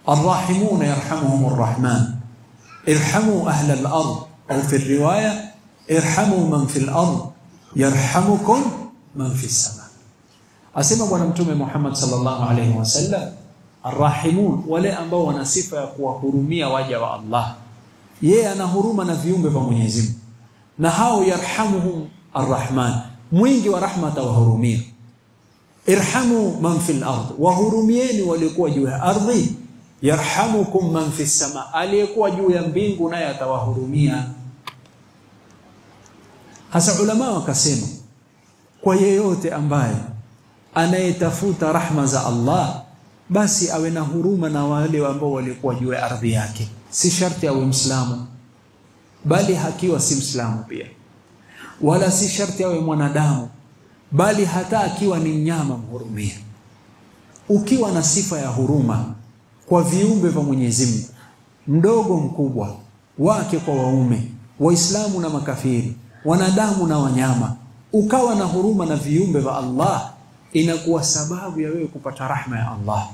الراحمون يرحمهم الرحمن ارحموا أهل الأرض، أو في الرواية ارحموا من في الأرض يرحمكم من في السماء. Asema Bwana Mtume Muhammad sallallahu alayhi wasallam, arrahimun, wale ambao wana sifa ya kuwahurumia waja wa Allah. Yeye ana huruma na viumbe vya Mwenyezi Mungu, na hao yarhamuhum arrahman, mwingi wa rahma atawahurumia. Irhamu man fil ard, wahurumieni waliokuwa juu ya ardhi. Yarhamukum man fis sama, aliyekuwa juu ya mbingu naye atawahurumia. Hasa ulama wakasema, kwa yeyote ambaye anayetafuta rahma za Allah, basi awe na huruma na wale ambao walikuwa juu ya ardhi yake. Si sharti awe Muislamu, bali hakiwa si Muislamu pia, wala si sharti awe mwanadamu, bali hata akiwa ni mnyama mhurumia. Ukiwa na sifa ya huruma kwa viumbe vya Mwenyezi Mungu, mdogo mkubwa, wake kwa waume, waislamu na makafiri, wanadamu na wanyama, ukawa na huruma na viumbe vya Allah, inakuwa sababu ya wewe kupata rahma ya Allah.